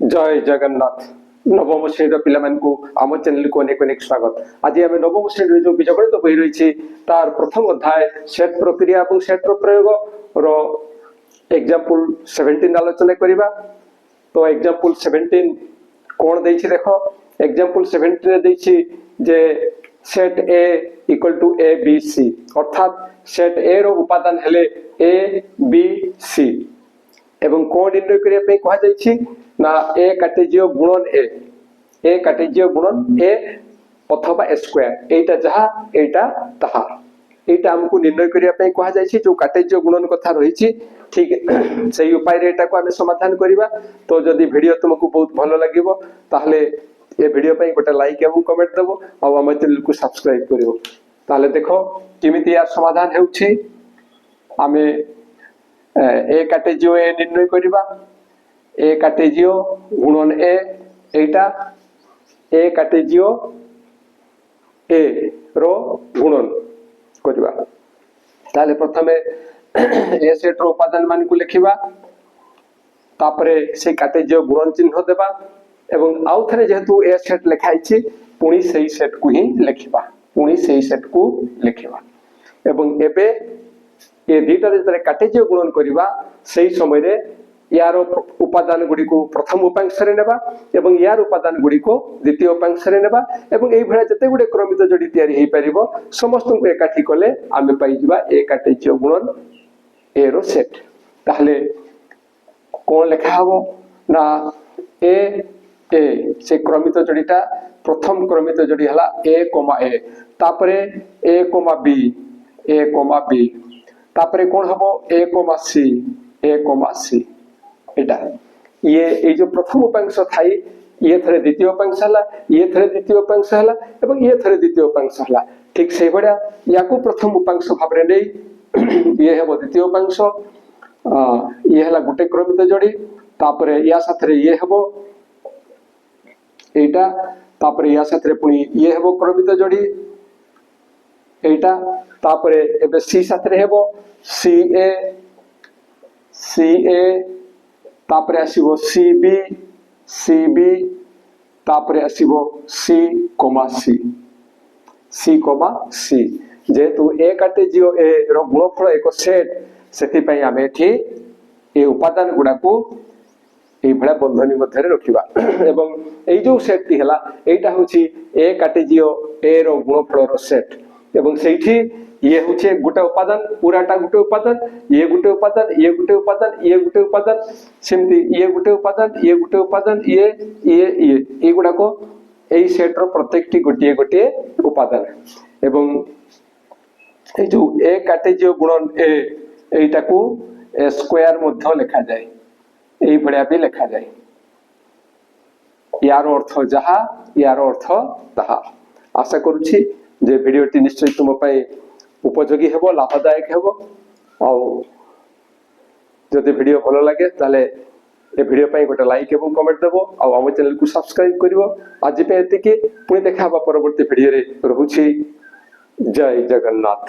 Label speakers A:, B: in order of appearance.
A: जय जगन्नाथ नवम श्रेणी पिला आम चैनल को अनेक अनेक स्वागत। आज आम नवम श्रेणी जो बीजगणित बही रही तार प्रथम अध्याय सेट प्रक्रिया और सेट प्रयोग रो एग्जांपल 17 आलोचना करबा। तो एग्जांपल 17 कौन देछि देखो। एग्जांपल 17 देछि जे set A equal to A B C अर्थात सेट ए रो उपादान हेले ए बी सी एवं कौन निर्णय करिया पे कहा जाइछि ना ए काटेजियो गुणन ए काटेजियो गुणन ए अथवा ए स्क्वायर एटा जहा एटा तहा एटा हमको निर्णय करिया पे कहा जाइछि। जो काटेजियो गुणन कथा रहिछि ठीक सही उपाय रे एटा को हमें समाधान करिबा। तो जदी वीडियो तुमको बहुत भलो लागिवो ताहले ए वीडियो पे गोटे लाइक एवं कमेंट देबो और हम चैनल को सब्सक्राइब करिवो। ताहले देखो किमिति यार समाधान हेउछि। हमें ए काटेजियो ए निर्णय करिबा। ए काटेजियो गुणन ए एटा ए काटेजियो ए रो गुणन करिबा। ताले प्रथमे ए सेट रो उपादान मान को लिखिबा तापरे से काटेजियो गुणन चिन्ह देबा एवं आउ थरे जेहेतु ए सेट लिखाइछि पुणी सही सेट को ही लिखिबा पुणी सही सेट को लिखिबा एवं एबे ए दुईटा रे काटेजियो गुणन करिबा सही समय रे यार उपादान गुडी को प्रथम उपांश रे नेबा एवं यार उपादान गुडी को द्वितीय उपांश रे नेबा एवं एई भळा जते गुडे क्रमित जोडी तयारी हेई परिबो समस्त को एकाठी कले आमे पाई जिबा ए काटेजियो गुणन ए रो सेट। ताहले कोन लेखा हबो ना ए से क्रमित जोडीटा प्रथम क्रमित जोडी हला ए तापरे ए बी तापरे कोन हबो ए सी एटा ये जो प्रथम उपांश थाई ये थरे द्वितीय उपांश हला ये थरे द्वितीय उपांश हला एवं ये थरे द्वितीय उपांश हला ठीक से बडा याको प्रथम उपांश भाबरे नै ये हेबो द्वितीय उपांश ये हला गुटे क्रमित जोडी तापरे या साथरे ये हेबो एटा तापरे या साथरे पुनी ये हेबो क्रमित जोडी एटा तापरे एबे सी साथरे हेबो सी ए तापरे आसीबो सी बी तापरे आसीबो सी जेतु ए काटेजियो ए रो गुणफल एक सेट सेति पई आमे एठी ए उपादान गुडा को ए भला बंधनी मध्ये रखिबा एवं ए जो सेट टी हला एटा होची ए काटेजियो ए रो गुणफल रो सेट एवं सेठी ये होचे गुटे उपादान पूराटा गुटे उपादान ये गुटे उपादान ये गुटे उपादान ये गुटे उपादान सेमती ये गुटे उपादान ये गुटे उपादान ये गुडा को एई सेट रो प्रत्येकटी गोटे उपादान एवं ए जो ए काटेजियो गुणन ए एटा को ए स्क्वायर मध्ये लिखा जाय एई भडिया भी लिखा जाय यार अर्थ जहा यार अर्थ तहा। आशा करूछि जे वीडियोटी निश्चय तुम पई उपयोगी हेबो लाभदायक हेबो और जदि वीडियो भलो लागे ताले ए वीडियो पई गोटे लाइक एवं कमेंट देबो और हम चैनल को सब्सक्राइब करिवो। आज पे एतिके पुणी देखा परवर्ती वीडियो रे रहूछि। जय जगन्नाथ।